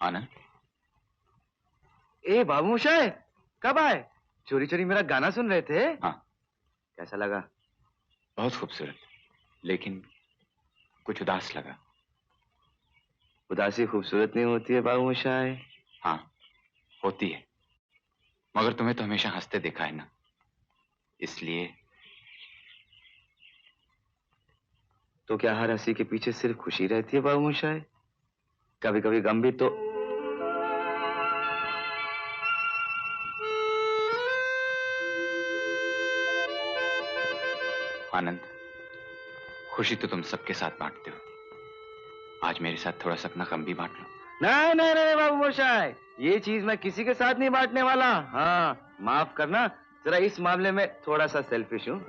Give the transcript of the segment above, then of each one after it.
आनंद। ए बाबू मोशाय, कब आए? चोरी चोरी मेरा गाना सुन रहे थे? हाँ। कैसा लगा? बहुत खूबसूरत, लेकिन कुछ उदास लगा। उदासी खूबसूरत नहीं होती है बाबू मोशाय। हाँ होती है, मगर तुम्हें तो हमेशा हंसते देखा है ना, इसलिए। तो क्या हर हंसी के पीछे सिर्फ खुशी रहती है बाबू मोशाय? कभी कभी गम भी तो। आनंद, खुशी तो तुम सबके साथ बांटते हो, आज मेरे साथ थोड़ा सा अपना गम भी बांट लो। नहीं नहीं नहीं बाबू मोशाय, ये चीज मैं किसी के साथ नहीं बांटने वाला। हाँ माफ करना, जरा इस मामले में थोड़ा सा सेल्फिश हूँ।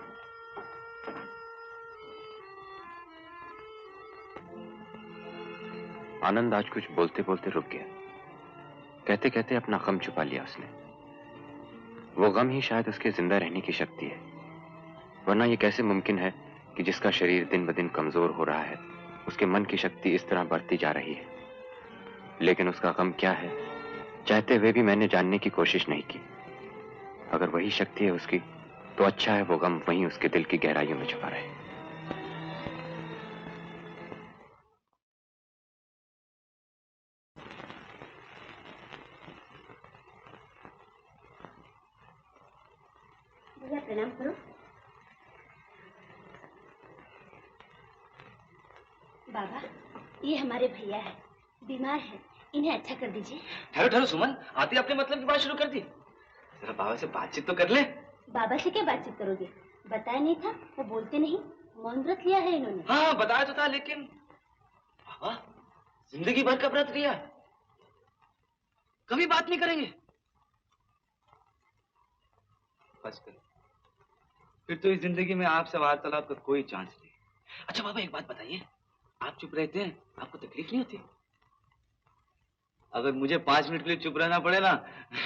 आनंद आज कुछ बोलते बोलते रुक गया, कहते कहते अपना गम छुपा लिया उसने। वो गम ही शायद उसके जिंदा रहने की शक्ति है, वरना ये कैसे मुमकिन है कि जिसका शरीर दिन ब दिन कमजोर हो रहा है, उसके मन की शक्ति इस तरह बढ़ती जा रही है। लेकिन उसका गम क्या है, चाहते हुए भी मैंने जानने की कोशिश नहीं की। अगर वही शक्ति है उसकी, तो अच्छा है वो गम वहीं उसके दिल की गहराइयों में छुपा रहे। भैया प्रणाम करो। बाबा, ये हमारे भैया है, बीमार है, इन्हें अच्छा कर दीजिए। ठहरो ठहरो सुमन, आते अपने मतलब की बात शुरू कर दी। जरा बाबा से बातचीत तो कर ले। बाबा से क्या बातचीत करोगे? बताया नहीं था, वो बोलते नहीं, मौन व्रत लिया है इन्होंने। हाँ बताया तो था, लेकिन बाबा जिंदगी भर का व्रत लिया, कभी बात नहीं करेंगे। बस कर, फिर तो इस जिंदगी में आपसे वार्तालाप का कोई चांस नहीं। अच्छा बाबा एक बात बताइए, आप चुप रहते हैं, आपको तकलीफ नहीं होती? अगर मुझे 5 मिनट के लिए चुप रहना पड़े ना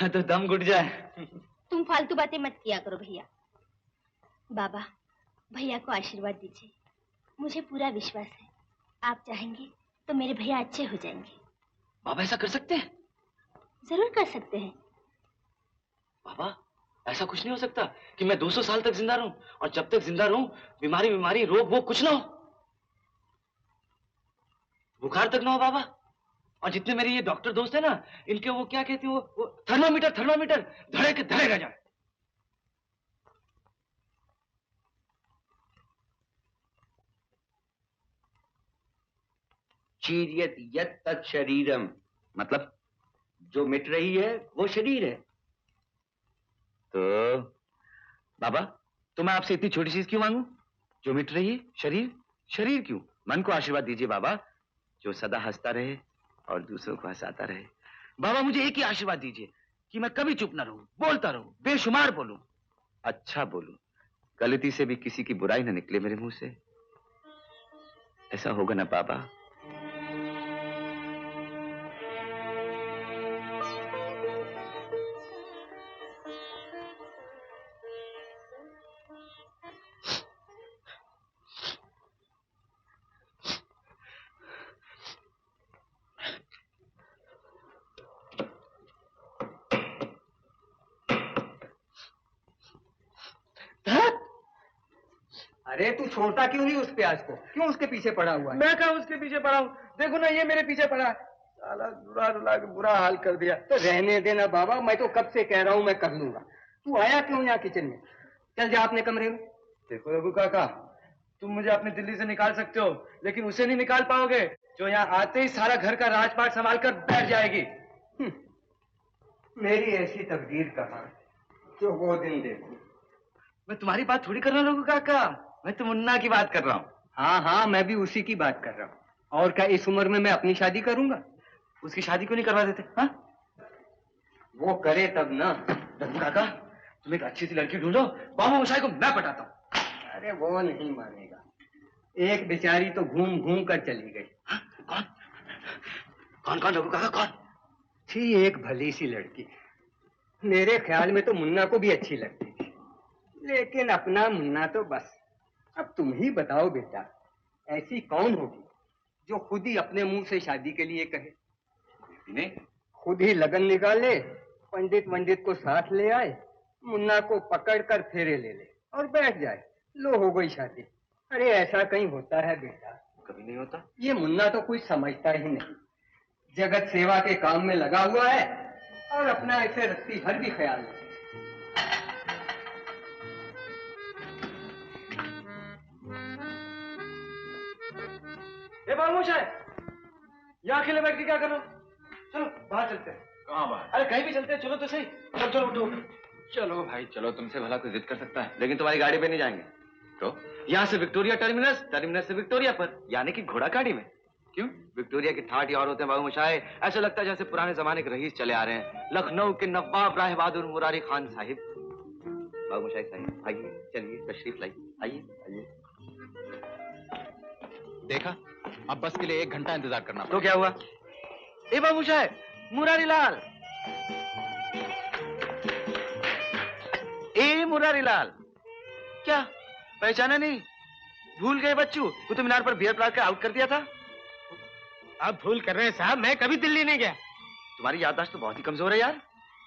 तो दम घुट जाए। तुम फालतू बातें मत किया करो भैया। बाबा, भैया को आशीर्वाद दीजिए, मुझे पूरा विश्वास है आप चाहेंगे तो मेरे भैया अच्छे हो जाएंगे। बाबा ऐसा कर सकते हैं? जरूर कर सकते हैं। बाबा ऐसा कुछ नहीं हो सकता कि मैं 200 साल तक जिंदा रहूं, और जब तक जिंदा रहूं बीमारी बीमारी रोग वो कुछ ना हो, बुखार तक ना हो बाबा। और जितने मेरे ये डॉक्टर दोस्त हैं ना, इनके वो क्या कहते हैं, वो थर्मामीटर थर्मामीटर धड़े के धड़े रह जाए। चीरियत यत् तत् शरीरम, मतलब जो मिट रही है वो शरीर है। तो बाबा, तो मैं आपसे इतनी छोटी चीज क्यों मांगू? जो मिट रही है शरीर, शरीर क्यों? मन को आशीर्वाद दीजिए बाबा, जो सदा हंसता रहे और दूसरों को हंसाता रहे। बाबा मुझे एक ही आशीर्वाद दीजिए कि मैं कभी चुप ना रहूं, बोलता रहूं, बेशुमार बोलूं, अच्छा बोलूं, गलती से भी किसी की बुराई ना निकले मेरे मुंह से। ऐसा होगा ना बाबा? अरे तू छोड़ता क्यों नहीं उस प्याज को? क्यों उसके पीछे पड़ा हुआ है? मैं कहा उसके पीछे पड़ा हूं, देखो ना ये मेरे पीछे पड़ा है। साला रुला रुला के बुरा हाल कर दिया। तो रहने देना बाबा, मैं तो कब से कह रहा हूं मैं कर लूंगा। तू आया क्यों यहाँ किचन में? चल जा अपने कमरे में। देखो रघु काका, तुम मुझे अपनी दिल्ली से निकाल सकते हो, लेकिन उसे नहीं निकाल पाओगे जो यहाँ आते ही सारा घर का राजपाट संभाल कर बैठ जाएगी। मेरी ऐसी तकदीर कहाँ जो वो दिन देखूं। मैं तुम्हारी बात थोड़ी कर रहा हूँ रघु काका, मैं तो मुन्ना की बात कर रहा हूँ। हाँ हाँ, मैं भी उसी की बात कर रहा हूँ। और क्या इस उम्र में मैं अपनी शादी करूंगा? उसकी शादी क्यों नहीं करवा देते? हाँ वो करे तब ना। रघु काका, तुम एक अच्छी सी लड़की ढूंढो, बाबू मोशाई को मैं पटाता हूँ। अरे वो नहीं मानेगा, एक बेचारी तो घूम घूम कर चली गई। हाँ? कौन कौन कौन रघु काका, कौन? थी एक भली सी लड़की, मेरे ख्याल में तो मुन्ना को भी अच्छी लगती थी, लेकिन अपना मुन्ना तो बस। अब तुम ही बताओ बेटा, ऐसी कौन होगी जो खुद ही अपने मुंह से शादी के लिए कहे? इन्हें खुद ही लगन निकाले, पंडित को साथ ले आए, मुन्ना को पकड़कर फेरे ले ले और बैठ जाए, लो हो गई शादी। अरे ऐसा कहीं होता है बेटा? कभी नहीं होता। ये मुन्ना तो कुछ समझता ही नहीं, जगत सेवा के काम में लगा हुआ है और अपना ऐसे रत्ती भर भी ख्याल नहीं। खामोश है, यहाँ अकेले बैठ के क्या कर रहे हो? चलो बाहर चलते हैं। कहाँ बाहर? अरे कहीं भी चलते हैं, चलो तो सही। चलो चलो उठो। चलो भाई चलो, तुमसे भला कोई जिद कर सकता है? लेकिन तुम्हारी गाड़ी पे नहीं जाएंगे। तो यहाँ से विक्टोरिया टर्मिनस, टर्मिनस से विक्टोरिया पर, यानी कि घोड़ा गाड़ी में। क्यों? विक्टोरिया के ठाठ और होते हैं बाबू मोशाय, ऐसा लगता है जैसे पुराने जमाने के रईस चले आ रहे हैं, लखनऊ के नवाब राय बहादुर मुरारी खान साहिब। बाबू मोशाय साहिब आइए, चलिए तशरीफ लाइए, आइए आइए। देखा, अब बस के लिए 1 घंटा इंतजार करना तो क्या हुआ? ए बाबू मोशाय, मुरारी लाल, ए मुरारी लाल, क्या पहचाना नहीं? भूल गए बच्चू? कुतुब मीनार पर बियर प्लाट का आउट कर दिया था। अब भूल कर रहे हैं साहब, मैं कभी दिल्ली नहीं गया। तुम्हारी याददाश्त तो बहुत ही कमजोर है यार।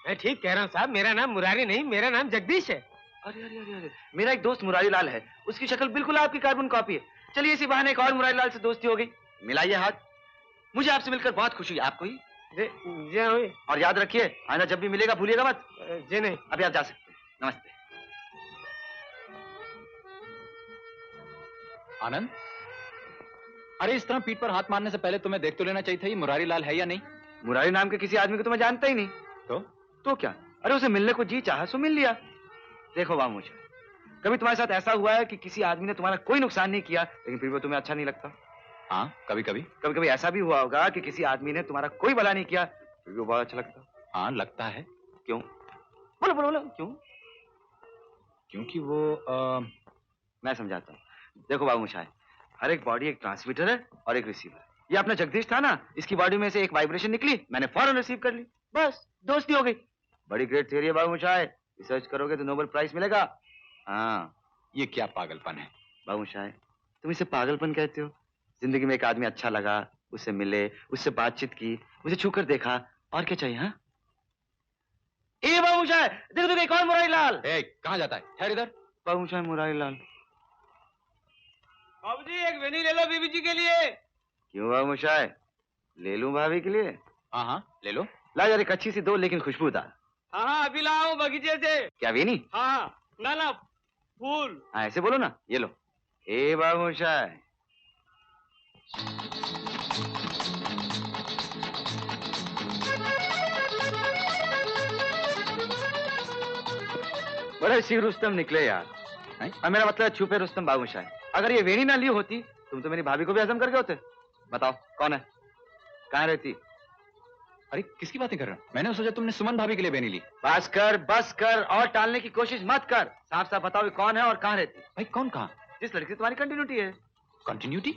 मैं ठीक कह रहा हूँ साहब, मेरा नाम मुरारी नहीं, मेरा नाम जगदीश है। अरे अरे अरे अरे, मेरा एक दोस्त मुरारी लाल है, उसकी शक्ल बिल्कुल आपकी कार्बन कॉपी है। चलिए इसी बहाने एक और मुरारी लाल से दोस्ती हो गई। मिलाइए हाथ, मुझे आपसे मिलकर बहुत खुशी है। आपको ही? जी हुई। और याद रखिए, आना जब भी मिलेगा भूलिएगा मत। जी नहीं। अभी आप जा सकते हैं। नमस्ते। आनंद, अरे इस तरह पीठ पर हाथ मारने से पहले तुम्हें देख तो लेना चाहिए था ये मुरारी लाल है या नहीं। मुरारी नाम के किसी आदमी को तो मैं जानता ही नहीं। तो क्या? अरे उसे मिलने को जी चाहा सो मिल लिया। देखो बाबू, कभी तुम्हारे साथ ऐसा हुआ है कि किसी आदमी ने तुम्हारा कोई नुकसान नहीं किया लेकिन फिर भी तुम्हें अच्छा नहीं लगता? हाँ, कभी कभी ऐसा भी हुआ होगा कि किसी आदमी ने तुम्हारा कोई भला नहीं किया फिर भी वो बहुत अच्छा लगता? हाँ लगता है। क्यों? बोलो बोलो बोलो, क्यों? क्योंकि वो मैं समझाता हूँ। देखो बाबू मोशाय, हर एक बॉडी एक ट्रांसमीटर है और एक रिसीवर। ये अपना जगदीश था ना, इसकी बॉडी में से एक वाइब्रेशन निकली, मैंने फौरन रिसीव कर ली, बस दोस्ती हो गई। बड़ी ग्रेट थियरी है बाबू मोशाय, रिसर्च करोगे तो नोबेल प्राइज मिलेगा। हाँ, ये क्या पागलपन है? बाबू मोशाय, तुम इसे पागलपन कहते हो? जिंदगी में एक आदमी अच्छा लगा, उससे मिले, उससे बातचीत की, उसे छूकर देखा, और क्या चाहिए? हाँ ए बाबू मोशाय, देखो देखो एक और मुरारी लाल। कहाँ जाता है? ठहर इधर। बाबू मोशाय, मुरारी लाल। बाबूजी एक वेनी ले लो बीबी जी के लिए। क्यों बाबू मोशाय, ले लूं भाभी के लिए? हाँ हाँ ले लो। ला यार एक अच्छी सी दो लेकिन खुशबूदार। हाँ अभी लाओ बगीचे से। क्या वेनी? हाँ ना ना फूल। हाँ ऐसे बोलो ना, ये लो। ए बाबू मोशाय, बड़े सी रुस्तम निकले यार। अब मेरा मतलब छुपे रुस्तम बाबू मोशाय। अगर ये वेणी ना ली होती तुम तो मेरी भाभी को भी हजम करके होते। बताओ कौन है, कहाँ रहती? अरे किसकी बातें कर रहे हो? मैंने सोचा तुमने सुमन भाभी के लिए बेनी ली। बस कर और टालने की कोशिश मत कर। साफ साफ बताओ कौन है और कहाँ रहती? भाई कौन कहाँ? जिस लड़की तुम्हारी कंटिन्यूटी है। कंटिन्यूटी?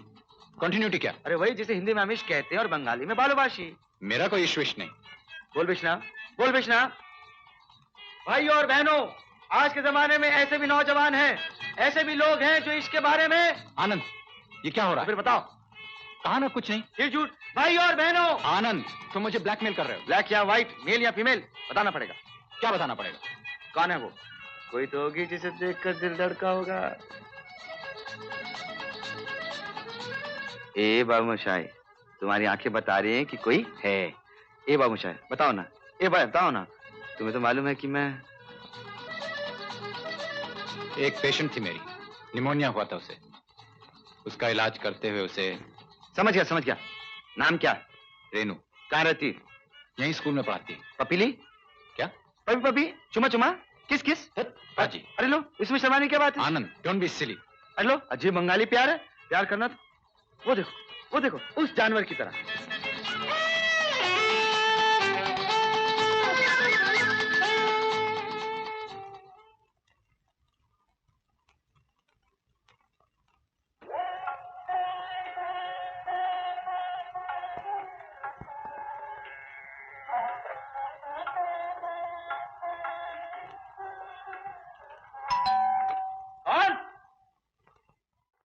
कंटिन्यूटी क्या? अरे वही जिसे हिंदी में अमीश कहते हैं और बंगाली में बालूबाशी। मेरा कोई इश्विश नहीं। बोल बिश्ना, बोल बिश्ना। भाई और बहनों, आज के जमाने में ऐसे भी नौजवान हैं, ऐसे भी लोग हैं जो इसके बारे में। आनंद, ये क्या हो रहा है? फिर बताओ। कहा ना कुछ नहीं। ये झूठ। भाई और बहनों। आनंद, तुम मुझे ब्लैकमेल कर रहे हो। ब्लैक या व्हाइट, मेल या फीमेल, बताना पड़ेगा। क्या बताना पड़ेगा? कौन है वो? कोई तो होगी जिसे देखकर दिल धड़का होगा। ए बाबू मोशाय, तुम्हारी आंखें बता रही हैं कि कोई है। ए बाबू मोशाय बताओ ना, ए भाई बताओ ना। तुम्हें तो मालूम है कि मैं एक पेशेंट थी मेरी, निमोनिया हुआ था उसे। उसका इलाज करते हुए उसे। समझ गया। नाम क्या? रेनू। कहाँ रहती? यहीं स्कूल में पढ़ाती है। पपीली? क्या? पपी चुमा चुमा, किस हाजी। अरे लो, इसमें शर्माने की क्या बात है? आनंद, डोंट बी सिली। अरे लो, अजीब बंगाली प्यार है। प्यार करना वो देखो उस जानवर की तरह।